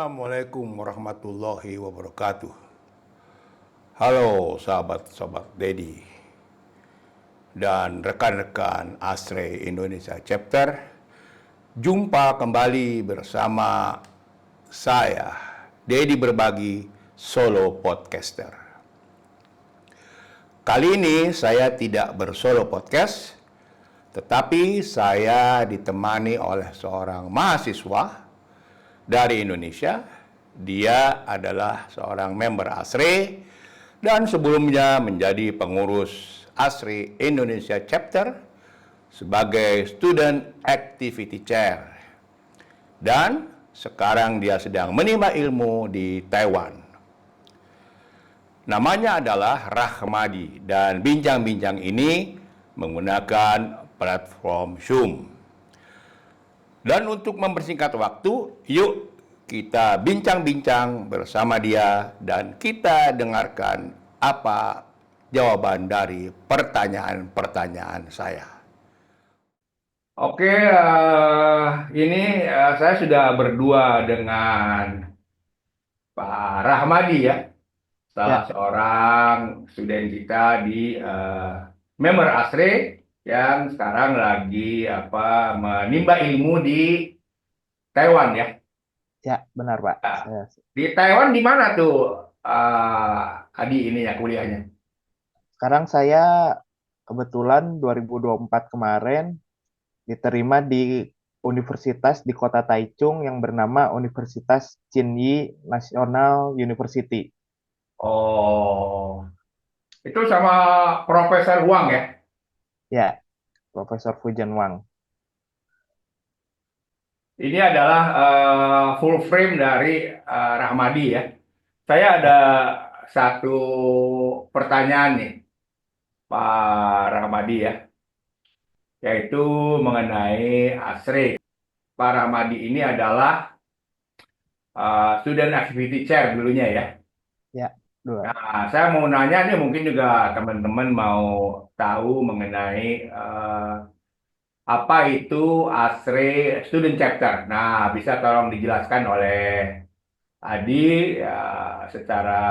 Assalamualaikum warahmatullahi wabarakatuh. Halo sahabat-sahabat Dedi dan rekan-rekan ASRE Indonesia Chapter. Jumpa kembali bersama saya, Dedi Berbagi, solo podcaster. Kali ini saya tidak bersolo podcast, tetapi saya ditemani oleh seorang mahasiswa dari Indonesia. Dia adalah seorang member ASRE dan sebelumnya menjadi pengurus ASRE Indonesia Chapter sebagai Student Activity Chair. Dan sekarang dia sedang menimba ilmu di Taiwan. Namanya adalah Rahmadi dan bincang-bincang ini menggunakan platform Zoom. Dan untuk mempersingkat waktu, yuk kita bincang-bincang bersama dia dan kita dengarkan apa jawaban dari pertanyaan-pertanyaan saya. Oke, ini saya sudah berdua dengan Pak Rahmadi ya, salah seorang student kita di member ASRE yang sekarang lagi menimba ilmu di Taiwan ya. Ya, benar Pak. Di Taiwan di mana tuh Adi ini ya kuliahnya? Sekarang saya kebetulan 2024 kemarin diterima di universitas di kota Taichung yang bernama Universitas Tsinghua National University. Oh, itu sama Profesor Wang ya? Ya, Profesor Fujian Wang. Ini adalah full frame dari Rahmadi ya. Saya ada satu pertanyaan nih, Pak Rahmadi ya, yaitu mengenai ASRE. Pak Rahmadi ini adalah Student Activity Chair dulunya ya. Ya, dua. Nah, saya mau nanya nih, mungkin juga teman-teman mau tahu mengenai apa itu ASRE Student Chapter. Nah, bisa tolong dijelaskan oleh Adi ya, secara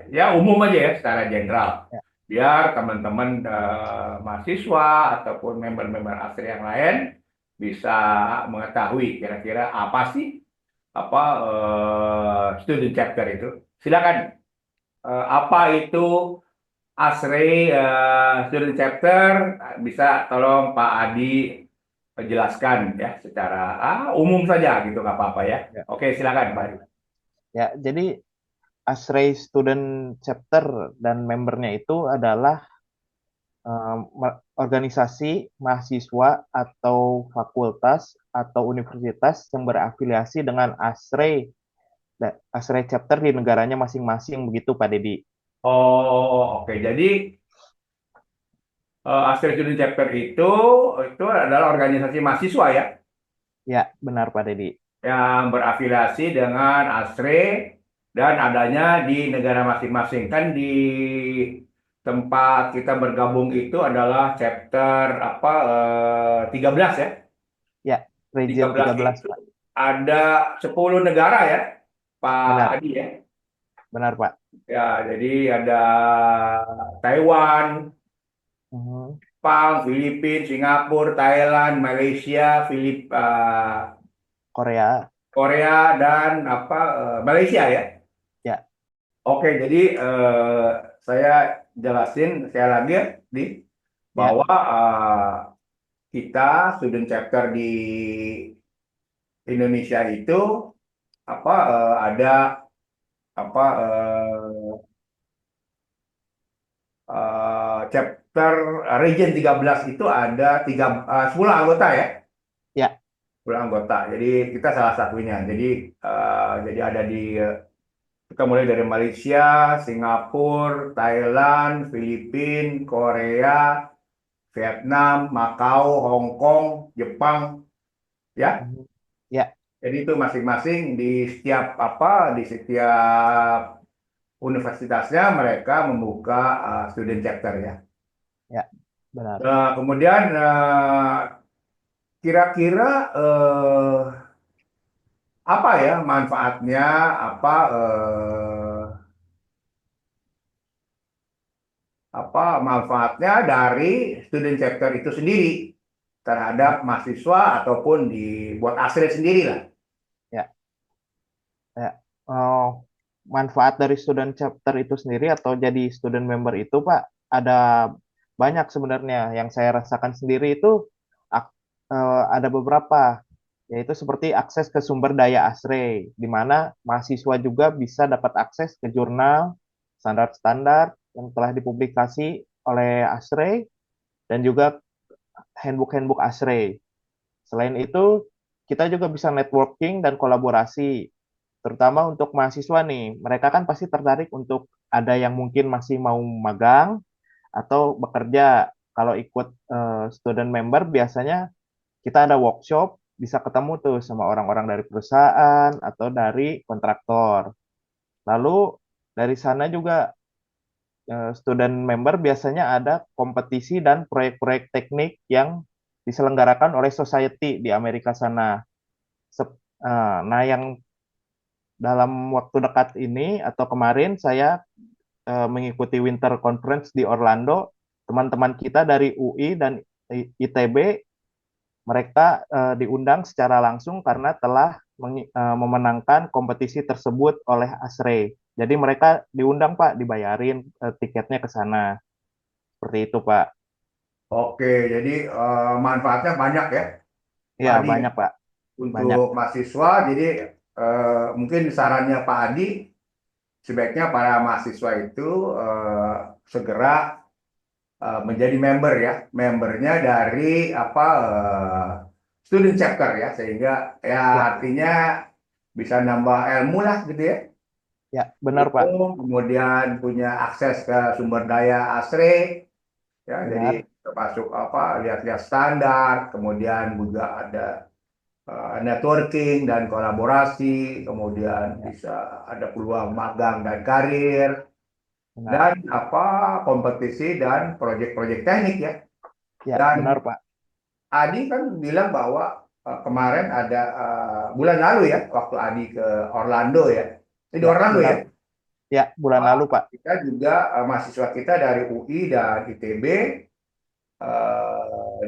ya umum aja ya, secara general. Ya. Biar teman-teman mahasiswa ataupun member-member ASRE yang lain bisa mengetahui kira-kira apa sih student chapter itu. Silakan. Apa itu ASRE Student Chapter? Bisa tolong Pak Adi jelaskan ya secara umum saja gitu, nggak apa-apa ya. Oke, silakan Pak Adi. Ya, jadi ASRE Student Chapter dan membernya itu adalah organisasi mahasiswa atau fakultas atau universitas yang berafiliasi dengan ASRE chapter di negaranya masing-masing, begitu Pak Dedi. Oh, oke. Jadi ASRE Student Chapter itu adalah organisasi mahasiswa ya, Ya, benar Pak Dedi. yang berafiliasi dengan ASRE dan adanya di negara masing-masing. Kan di tempat kita bergabung itu adalah chapter 13 ya. Ya, region 13 itu Pak. ada 10 negara ya, Pak Benar. Adi ya. Benar Pak. Ya, jadi ada Taiwan, Jepang, Filipina, Singapura, Thailand, Malaysia, Korea. Korea dan Malaysia ya. Ya. Oke, jadi saya jelasin sekali lagi di bahwa kita student chapter di Indonesia itu ada chapter region 13 itu ada 10 anggota ya. Ya. 10 anggota. Jadi kita salah satunya. Jadi ada kita mulai dari Malaysia, Singapura, Thailand, Filipina, Korea, Vietnam, Macau, Hong Kong, Jepang, ya. Ya. Jadi itu masing-masing di setiap universitasnya mereka membuka student chapter ya. Ya, benar. Kemudian kira-kira apa ya manfaatnya, apa apa manfaatnya dari student chapter itu sendiri terhadap mahasiswa ataupun dibuat asri sendiri lah. Ya, ya. Oh, manfaat dari student chapter itu sendiri atau jadi student member itu, Pak, ada banyak sebenarnya. Yang saya rasakan sendiri itu ada beberapa, yaitu seperti akses ke sumber daya ASRE, di mana mahasiswa juga bisa dapat akses ke jurnal standar-standar yang telah dipublikasi oleh ASRE dan juga handbook-handbook ASRE. Selain itu, kita juga bisa networking dan kolaborasi, terutama untuk mahasiswa nih. Mereka kan pasti tertarik untuk ada yang mungkin masih mau magang atau bekerja. Kalau ikut student member, biasanya kita ada workshop, bisa ketemu tuh sama orang-orang dari perusahaan atau dari kontraktor. Lalu dari sana juga student member biasanya ada kompetisi dan proyek-proyek teknik yang diselenggarakan oleh society di Amerika sana. Nah, yang dalam waktu dekat ini atau kemarin saya mengikuti Winter Conference di Orlando, teman-teman kita dari UI dan ITB mereka diundang secara langsung karena telah memenangkan kompetisi tersebut oleh ASRE. Jadi mereka diundang Pak, dibayarin tiketnya ke sana. Seperti itu Pak. Oke, jadi manfaatnya banyak ya, Pak Ya Adi ya, banyak Pak, banyak. untuk mahasiswa. Jadi mungkin sarannya Pak Adi, sebaiknya para mahasiswa itu segera menjadi member ya, membernya dari apa student chapter ya, sehingga ya Ya, artinya bisa nambah ilmu lah gitu ya. ya benar Itu Pak, kemudian punya akses ke sumber daya ASRE ya, jadi benar. termasuk apa lihat-lihat standar, kemudian juga ada networking dan kolaborasi, kemudian Ya, bisa ada peluang magang dan karir benar. dan apa kompetisi dan proyek-proyek teknik ya. Ya, Dan benar Pak. Adi kan bilang bahwa kemarin ada bulan lalu ya, waktu Adi ke Orlando ya. Ini di Ya, Orlando ya. benar. Ya, bulan lalu Pak. Kita juga mahasiswa kita dari UI dan ITB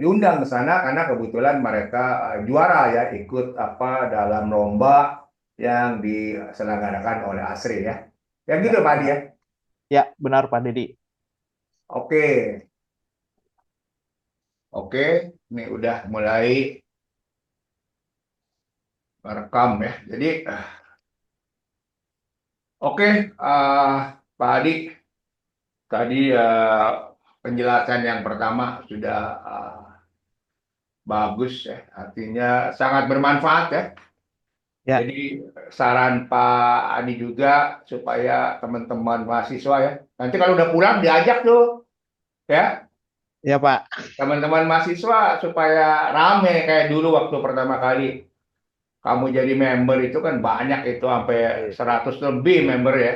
diundang ke sana karena kebetulan mereka juara ya ikut apa dalam lomba yang diselenggarakan oleh ASRI ya. Ya Ya, gitu Pak Adi benar. ya. Ya, benar Pak Dedi. Oke, oke. Ini udah mulai merekam ya. Jadi oke, Pak Adi, tadi penjelasan yang pertama sudah bagus ya, artinya sangat bermanfaat ya. Ya, Jadi saran Pak Adi juga supaya teman-teman mahasiswa ya, nanti kalau udah pulang diajak tuh ya, ya Pak. teman-teman mahasiswa supaya rame kayak dulu waktu pertama kali kamu jadi member itu kan banyak itu sampai 100 lebih member ya.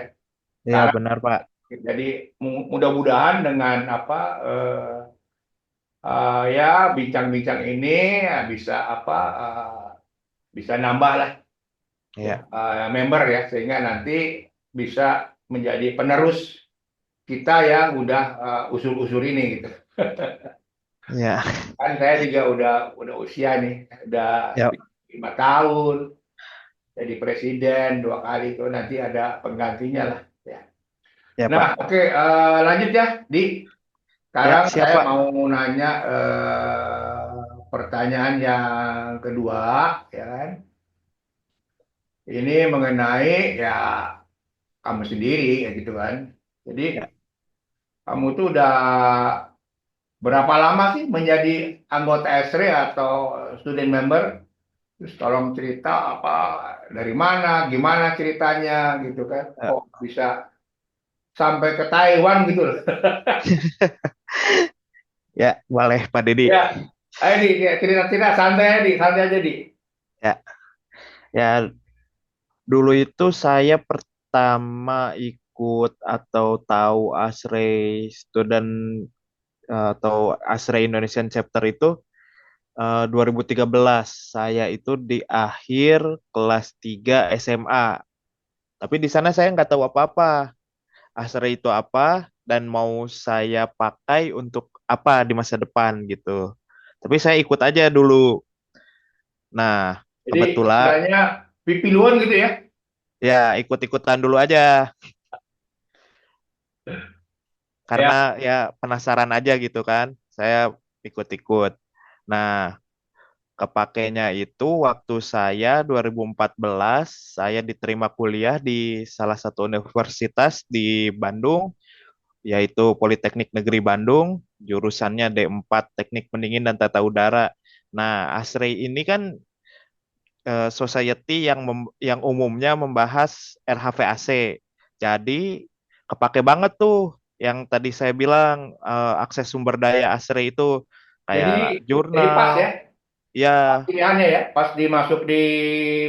Ya, Sekarang benar Pak. jadi mudah-mudahan dengan apa ya bincang-bincang ini bisa apa bisa nambah lah ya, Ya, member ya sehingga nanti bisa menjadi penerus kita yang udah usul-usul ini gitu. ya, Kan saya juga udah usia nih, udah ya, 5 tahun jadi presiden 2 kali itu nanti ada penggantinya lah ya. ya Nah, Pak. oke lanjut ya, Di. Ya, Sekarang saya siapa? mau nanya pertanyaan yang kedua, ya kan? Ini mengenai ya kamu sendiri, ya gitu kan. Jadi Ya, kamu tuh udah berapa lama sih menjadi anggota ESRE atau student member? Terus tolong cerita apa dari mana, gimana ceritanya gitu kan? ya, Kok bisa sampai ke Taiwan gitu loh? ya, boleh Pak Dedi. Ya, ayo di cerita-cerita santai aja, di santai aja di. Ya, ya, dulu itu saya pertama ikut atau tahu ASRE student atau ASRE Indonesian chapter itu 2013 saya itu di akhir kelas 3 SMA. Tapi di sana saya nggak tahu apa-apa. Astra itu apa dan mau saya pakai untuk apa di masa depan gitu. Tapi saya ikut aja dulu. Nah, Jadi kebetulan istilahnya pipiluan gitu ya. ya ikut-ikutan dulu aja karena Ya. ya penasaran aja gitu kan. Saya ikut-ikut. Nah, kepakainya itu waktu saya 2014 saya diterima kuliah di salah satu universitas di Bandung, yaitu Politeknik Negeri Bandung, jurusannya D4 Teknik Pendingin dan Tata Udara. Nah, ASREI ini kan society yang umumnya membahas RHVAC. Jadi kepake banget tuh yang tadi saya bilang akses sumber daya ASREI itu Jadi kayak jadi pas ya jurnal, ya, pilihannya ya. Pas dimasuk di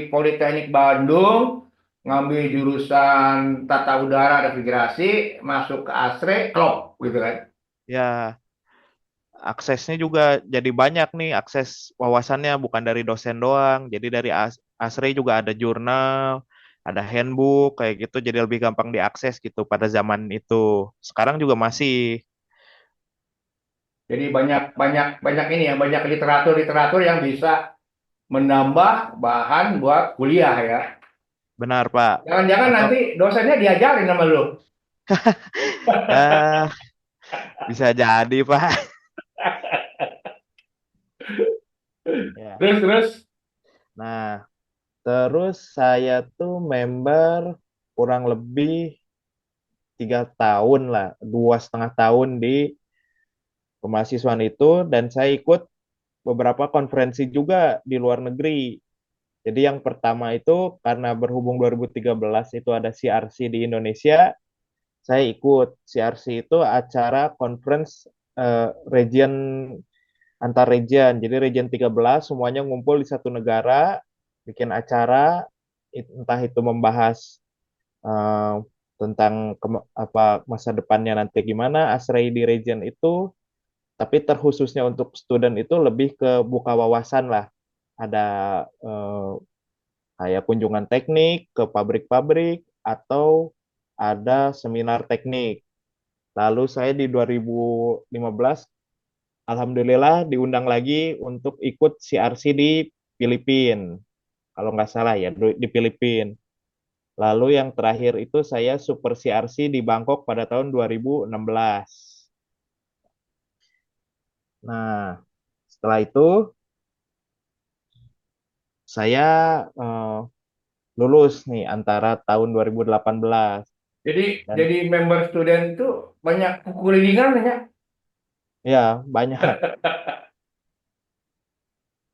Politeknik Bandung, ngambil jurusan Tata Udara Navigasi, masuk ke ASRE, klop gitu kan. ya aksesnya juga jadi banyak nih, akses wawasannya bukan dari dosen doang. Jadi dari ASREI juga ada jurnal, ada handbook kayak gitu jadi lebih gampang diakses gitu pada zaman itu. Sekarang juga masih. Jadi banyak banyak banyak ini ya, banyak literatur-literatur yang bisa menambah bahan buat kuliah ya. Benar, Pak. Jangan-jangan Atau nanti dosennya diajarin sama lu. ya bisa jadi, Pak. Ya. Terus terus. Nah, terus saya tuh member kurang lebih 3 tahun lah, 2,5 tahun di kemahasiswaan itu, dan saya ikut beberapa konferensi juga di luar negeri. Jadi yang pertama itu karena berhubung 2013 itu ada CRC di Indonesia, saya ikut. CRC itu acara conference region antar region. Jadi region 13 semuanya ngumpul di satu negara, bikin acara, entah itu membahas eh, tentang apa masa depannya nanti gimana, Asrei di region itu, tapi terkhususnya untuk student itu lebih ke buka wawasan lah. Ada eh, kayak kunjungan teknik ke pabrik-pabrik atau ada seminar teknik. Lalu saya di 2015 alhamdulillah diundang lagi untuk ikut CRC di Filipina. Kalau nggak salah ya di Filipina. Lalu yang terakhir itu saya Super CRC di Bangkok pada tahun 2016. Nah, setelah itu saya eh, lulus nih antara tahun 2018 Jadi dan jadi member student itu banyak kekulilingan ya. ya banyak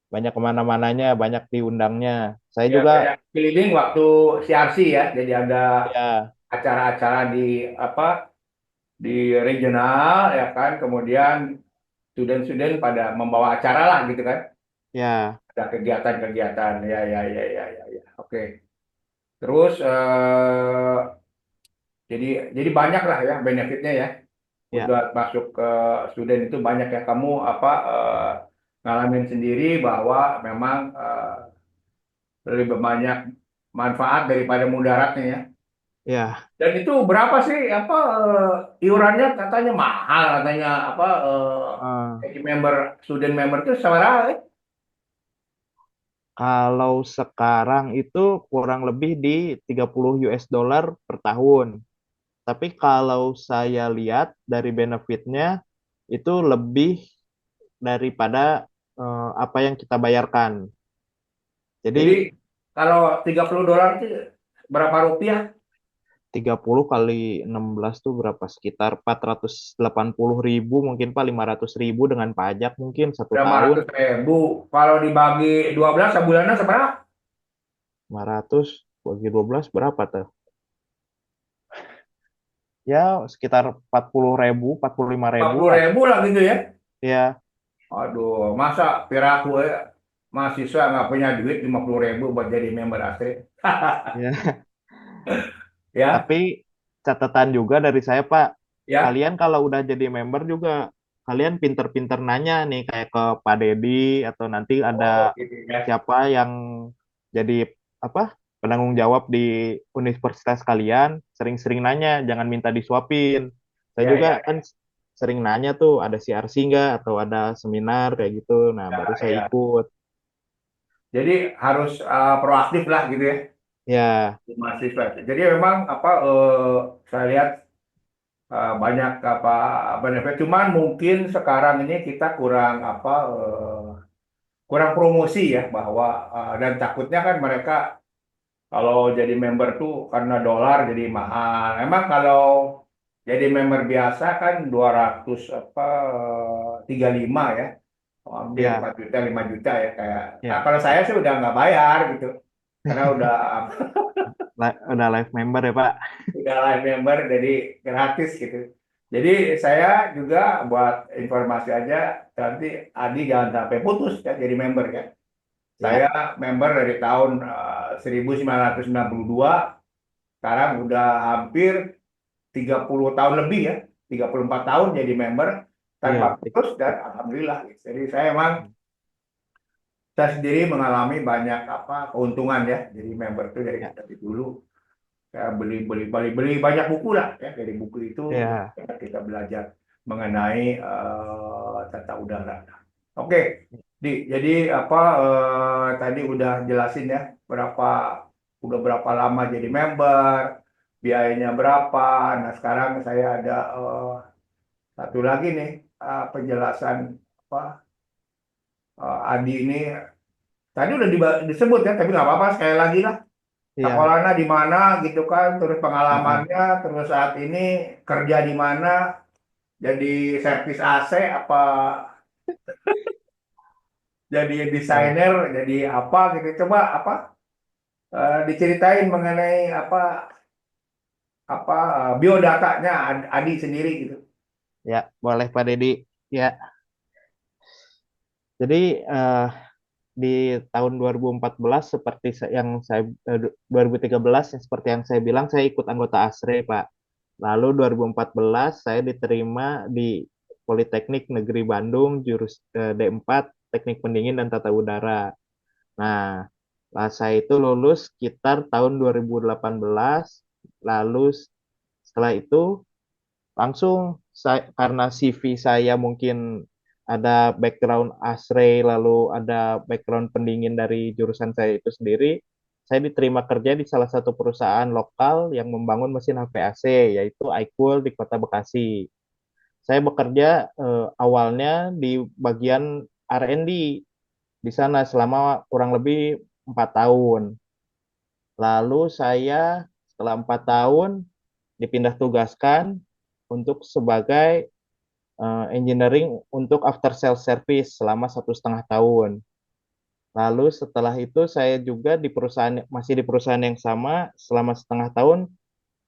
banyak kemana-mananya, banyak diundangnya. Saya Ya juga kayak keliling waktu CRC ya. Jadi ada ya acara-acara di apa di regional ya kan. Kemudian student-student pada membawa acara lah gitu kan. ya Ada kegiatan-kegiatan. Ya ya ya ya ya ya. Oke. Terus jadi banyak lah ya benefitnya ya. ya Udah masuk ke student itu banyak ya kamu apa ngalamin sendiri bahwa memang lebih banyak manfaat daripada mudaratnya ya. ya Dan itu berapa sih apa iurannya katanya mahal katanya apa eh, jadi member student member itu seberapa ya? kalau sekarang itu kurang lebih di 30 US dollar per tahun. Tapi kalau saya lihat dari benefitnya itu lebih daripada apa yang kita bayarkan. Jadi Jadi kalau $30 itu berapa rupiah? 30 kali 16 tuh berapa? Sekitar 480.000 mungkin Pak, 500.000 dengan pajak mungkin satu Lima tahun. ratus ribu. Kalau dibagi 12 sebulannya seberapa? 500 bagi 12 berapa tuh? Ya sekitar 40.000, 45.000 40 lah. ribu lah gitu ya. Ya, Aduh, masa piraku ya, mahasiswa nggak punya duit 50 ribu buat jadi member ASRI? ya. Ya, Tapi catatan juga dari saya Pak, ya. kalian kalau udah jadi member juga kalian pinter-pinter nanya nih kayak ke Pak Dedi atau nanti ada Oh, gitu ya. siapa yang jadi apa penanggung jawab di universitas kalian, sering-sering nanya, jangan minta disuapin. Saya Ya, juga ya, kan sering nanya tuh ada CRC nggak atau ada seminar kayak gitu. Nah, baru ya, saya ya. ikut. Jadi harus proaktif lah gitu ya, Ya, di mahasiswa. Jadi memang apa saya lihat banyak apa benefit. Cuman mungkin sekarang ini kita kurang apa kurang promosi ya bahwa dan takutnya kan mereka kalau jadi member tuh karena dolar jadi mahal. Emang kalau jadi member biasa kan 200 apa 35 ya. Hampir ya, 4 juta 5 juta ya kayak. Nah, ya. kalau saya sih udah nggak bayar gitu. Karena udah Udah live member ya, Pak. udah live member jadi gratis gitu. Jadi saya juga buat informasi aja nanti Adi jangan sampai putus ya jadi member ya. Saya Ya, member dari tahun 1992, sekarang udah hampir 30 tahun lebih ya, 34 tahun jadi member tanpa iya. putus dan alhamdulillah. Jadi saya emang saya sendiri mengalami banyak apa keuntungan ya jadi member itu Ya, dari dulu. Saya beli banyak buku lah ya dari buku itu ya, kita belajar mengenai tata udara. Oke, jadi apa tadi udah jelasin ya berapa udah berapa lama jadi member, biayanya berapa. Nah sekarang saya ada satu lagi nih penjelasan apa Adi ini tadi udah disebut ya, tapi nggak apa-apa sekali lagi lah. iya. Sekolahnya di mana gitu kan, terus Heeh. pengalamannya, terus saat ini kerja di mana, jadi servis AC apa jadi Ya, desainer, jadi apa gitu. Coba apa diceritain mengenai apa biodatanya Adi sendiri gitu. ya, boleh Pak Dedi. Ya, jadi di tahun 2014 seperti yang saya 2013 yang seperti yang saya bilang saya ikut anggota ASRE, Pak. Lalu 2014 saya diterima di Politeknik Negeri Bandung D4 Teknik Pendingin dan Tata Udara. Nah, lah saya itu lulus sekitar tahun 2018. Lalu setelah itu langsung saya, karena CV saya mungkin ada background ASRE lalu ada background pendingin dari jurusan saya itu sendiri, saya diterima kerja di salah satu perusahaan lokal yang membangun mesin HVAC yaitu iCool di Kota Bekasi. Saya bekerja awalnya di bagian R&D di sana selama kurang lebih 4 tahun. Lalu saya setelah 4 tahun dipindah tugaskan untuk sebagai engineering untuk after sales service selama 1,5 tahun. Lalu setelah itu saya juga di perusahaan masih di perusahaan yang sama selama setengah tahun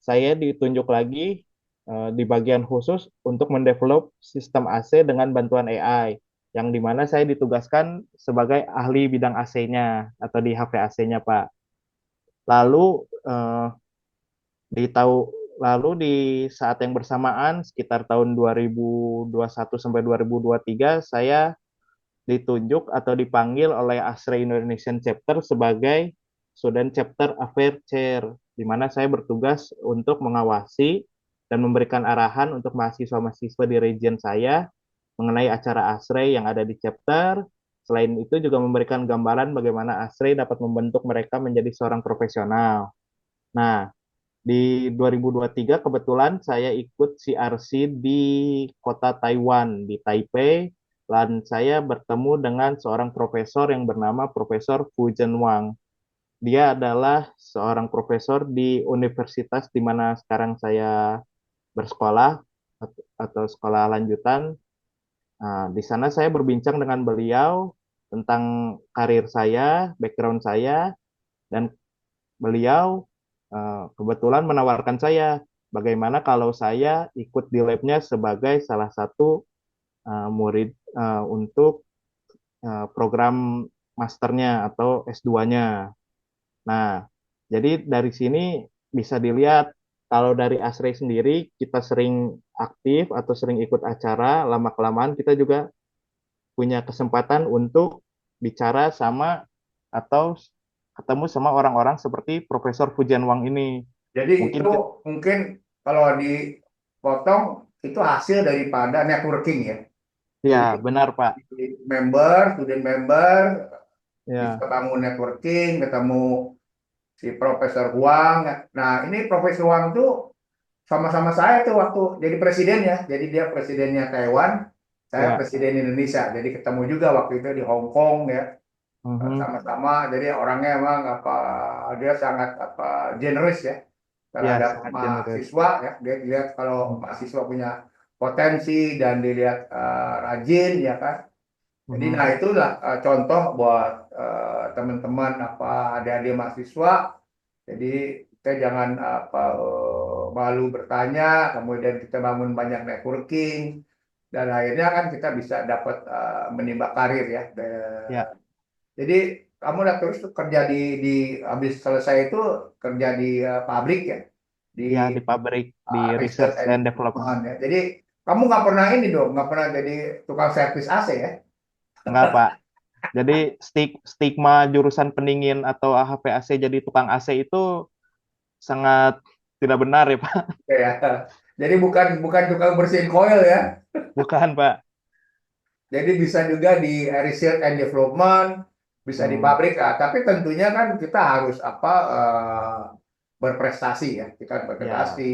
saya ditunjuk lagi di bagian khusus untuk mendevelop sistem AC dengan bantuan AI yang dimana saya ditugaskan sebagai ahli bidang AC-nya atau di HVAC-nya Pak. Lalu di tahu lalu di saat yang bersamaan sekitar tahun 2021 sampai 2023 saya ditunjuk atau dipanggil oleh Astra Indonesian Chapter sebagai Student Chapter Affair Chair, di mana saya bertugas untuk mengawasi dan memberikan arahan untuk mahasiswa-mahasiswa di region saya mengenai acara Astra yang ada di chapter. Selain itu juga memberikan gambaran bagaimana Astra dapat membentuk mereka menjadi seorang profesional. Nah, di 2023 kebetulan saya ikut CRC di kota Taiwan, di Taipei, dan saya bertemu dengan seorang profesor yang bernama Profesor Fu Zhenwang. Dia adalah seorang profesor di universitas di mana sekarang saya bersekolah atau sekolah lanjutan. Nah, di sana saya berbincang dengan beliau tentang karir saya, background saya, dan beliau kebetulan menawarkan saya bagaimana kalau saya ikut di labnya sebagai salah satu murid untuk program masternya atau S2-nya. Nah, jadi dari sini bisa dilihat kalau dari Asri sendiri kita sering aktif atau sering ikut acara, lama-kelamaan kita juga punya kesempatan untuk bicara sama atau ketemu sama orang-orang seperti Profesor Fujian Wang ini. Jadi Mungkin itu mungkin kalau dipotong itu hasil daripada networking ya. Jadi ya benar Pak. student member bisa Ya, bangun networking, ketemu si Profesor Huang. Nah, ini Profesor Huang tuh sama-sama saya tuh waktu jadi presiden ya. Jadi dia presidennya Taiwan, saya ya. presiden Indonesia. Jadi ketemu juga waktu itu di Hong Kong ya. Mhm. Sama-sama. Jadi orangnya emang apa dia sangat apa generous ya Ya, terhadap sangat generous. mahasiswa ya. Dia lihat kalau mahasiswa punya potensi dan dilihat rajin ya kan. Jadi Mhm. nah itulah contoh buat teman-teman apa adik-adik mahasiswa. Jadi kita jangan apa malu bertanya, kemudian kita bangun banyak networking dan akhirnya kan kita bisa dapat menimba karir ya. Ya, Jadi kamu udah terus tuh kerja di habis selesai itu kerja di pabrik ya, di ya di pabrik di research research and and development. development ya. Jadi kamu nggak pernah ini dong, nggak pernah jadi tukang servis AC ya? Enggak, Pak. Jadi stigma jurusan pendingin atau HVAC jadi tukang AC itu sangat tidak benar ya, Pak. Ya. Jadi bukan bukan tukang bersihin koil ya. Bukan, Pak. Jadi bisa juga di research and development, bisa di Hmm, pabrik, tapi tentunya kan kita harus apa berprestasi ya, kita ya, berprestasi,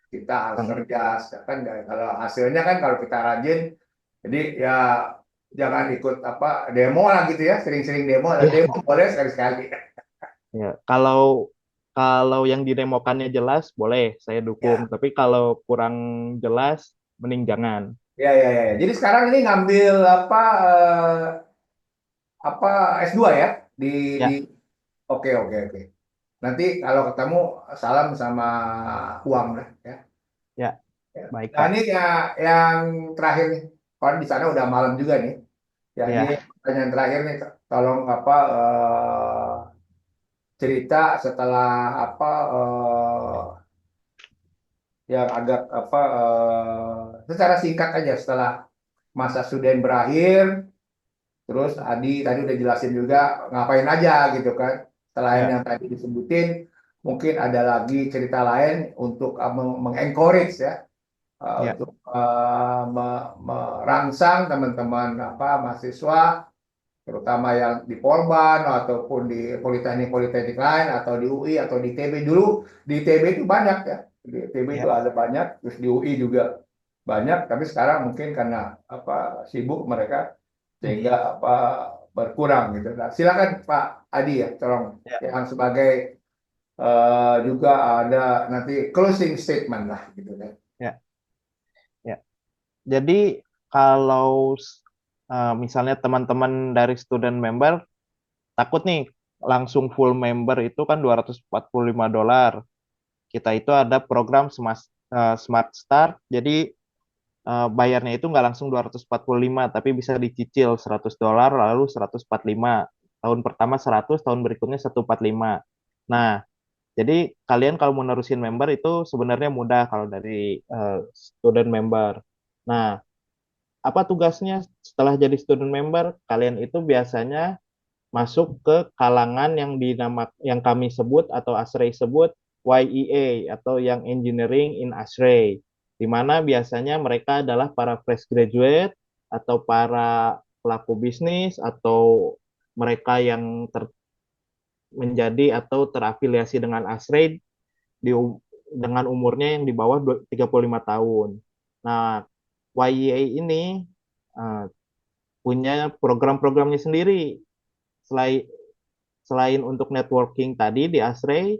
kita harus teng- cerdas, kan kalau hasilnya kan kalau kita rajin, jadi ya jangan ikut apa demo lah gitu ya, sering-sering demo, lah ya, demo boleh sekali-sekali. ya. Kalau kalau yang didemokannya jelas, boleh saya dukung. Ya, Tapi kalau kurang jelas, mending jangan. ya, ya, ya. Jadi sekarang ini ngambil apa S2 ya di Ya, oke, oke, oke. Nanti kalau ketemu salam sama uang lah ya. ya, Ya. baik, Nah Pak. ini ya yang terakhir nih. Kalau di sana udah malam juga nih. Ya ini Ya, pertanyaan terakhir nih. Tolong apa cerita setelah apa yang agak apa secara singkat aja setelah masa studi berakhir. Terus Adi tadi udah jelasin juga ngapain aja gitu kan. Selain ya, yang tadi disebutin, mungkin ada lagi cerita lain untuk mengencourage ya, ya, untuk merangsang teman-teman apa mahasiswa, terutama yang di Polban ataupun di politeknik-politeknik lain atau di UI atau di ITB dulu. Di ITB itu banyak ya, di ITB itu ya. ada banyak, terus di UI juga banyak. Tapi sekarang mungkin karena apa sibuk mereka sehingga apa berkurang gitu. Nah, silakan Pak Adi ya, tolong Ya, yang sebagai juga ada nanti closing statement lah gitu kan. ya, ya. Jadi kalau misalnya teman-teman dari student member takut nih langsung full member itu kan $245. Kita itu ada program Smart Start, jadi bayarnya itu nggak langsung 245 tapi bisa dicicil $100 lalu 145. Tahun pertama 100, tahun berikutnya 145. Nah, jadi kalian kalau mau nerusin member itu sebenarnya mudah kalau dari student member. Nah, apa tugasnya setelah jadi student member? Kalian itu biasanya masuk ke kalangan yang yang kami sebut atau Asray sebut YEA atau yang Engineering in Asray, di mana biasanya mereka adalah para fresh graduate atau para pelaku bisnis atau mereka yang menjadi atau terafiliasi dengan Asray dengan umurnya yang di bawah 35 tahun. Nah, YEA ini uh, punya program-programnya sendiri. Selain Selain untuk networking tadi di Asray,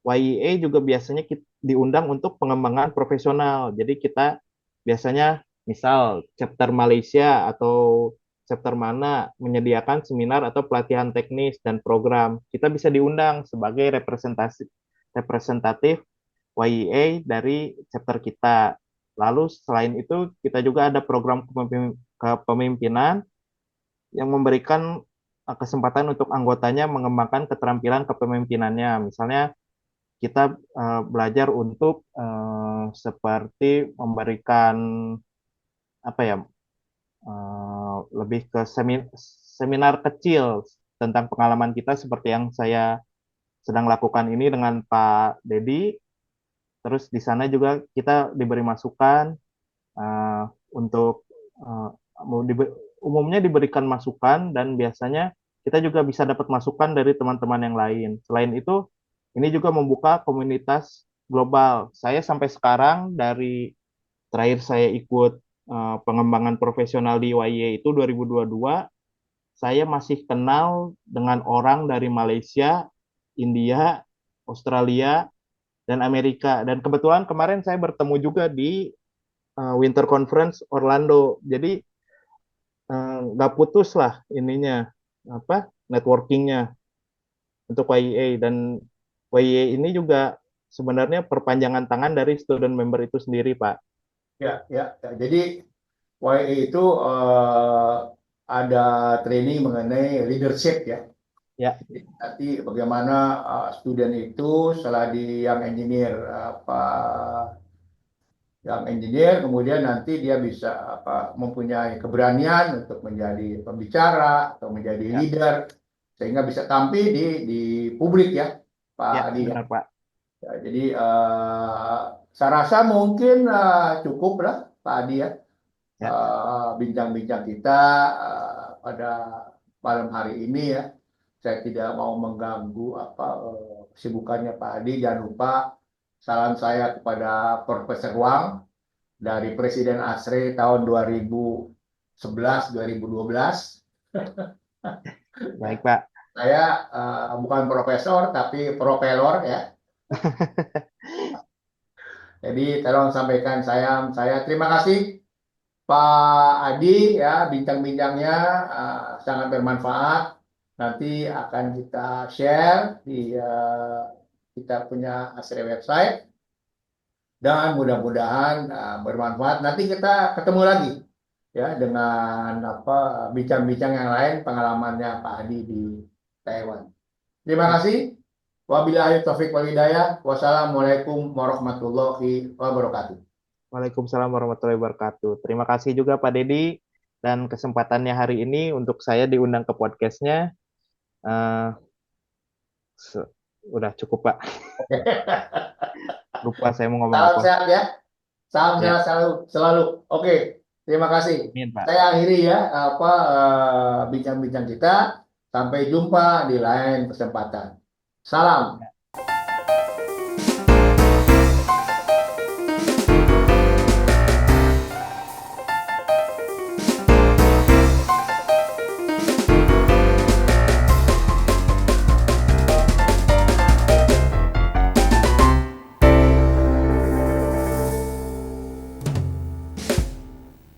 YEA juga biasanya diundang untuk pengembangan profesional. Jadi kita biasanya misal chapter Malaysia atau chapter mana menyediakan seminar atau pelatihan teknis dan program, kita bisa diundang sebagai representatif YEA dari chapter kita. Lalu selain itu kita juga ada program kepemimpinan yang memberikan kesempatan untuk anggotanya mengembangkan keterampilan kepemimpinannya. Misalnya kita belajar untuk seperti memberikan apa ya, lebih ke seminar kecil tentang pengalaman kita seperti yang saya sedang lakukan ini dengan Pak Dedi. Terus di sana juga kita diberi masukan eh, untuk eh, umumnya diberikan masukan dan biasanya kita juga bisa dapat masukan dari teman-teman yang lain. Selain itu, ini juga membuka komunitas global. Saya sampai sekarang dari terakhir saya ikut pengembangan profesional di YY itu 2022, saya masih kenal dengan orang dari Malaysia, India, Australia, dan Amerika. Dan kebetulan kemarin saya bertemu juga di Winter Conference Orlando. Jadi nggak putus lah ininya apa networkingnya untuk YEA, dan YEA ini juga sebenarnya perpanjangan tangan dari student member itu sendiri, Pak. Ya, ya, ya. Jadi YA itu ada training mengenai leadership ya. Ya, Jadi nanti bagaimana student itu setelah di yang engineer apa yang engineer kemudian nanti dia bisa mempunyai keberanian untuk menjadi pembicara atau menjadi ya, leader sehingga bisa tampil di publik ya Pak ya, Adi ya. benar, Pak. Ya, jadi saya rasa mungkin cukup lah Pak Adi ya Ya, bincang-bincang kita pada malam hari ini ya. Saya tidak mau mengganggu kesibukannya Pak Adi. Jangan lupa salam saya kepada Profesor Wang dari Presiden ASRE tahun 2011-2012. baik, Pak. Saya bukan profesor tapi propelor ya. Jadi tolong sampaikan saya terima kasih Pak Adi ya bincang-bincangnya sangat bermanfaat. Nanti akan kita share di kita punya ASRE website dan mudah-mudahan bermanfaat. Nanti kita ketemu lagi ya dengan bincang-bincang yang lain pengalamannya Pak Adi di Taiwan. Terima Ya, kasih. Wabillahi taufik wal hidayah. Wassalamualaikum warahmatullahi wabarakatuh. Waalaikumsalam warahmatullahi wabarakatuh. Terima kasih juga Pak Dedi dan kesempatannya hari ini untuk saya diundang ke podcastnya. Eh, udah cukup, Pak. Lupa saya mau ngomong Salam apa. sehat ya. Salam Ya, sehat selalu. Oke, terima kasih. amin, Pak. Saya akhiri ya bincang-bincang kita. Sampai jumpa di lain kesempatan. Salam.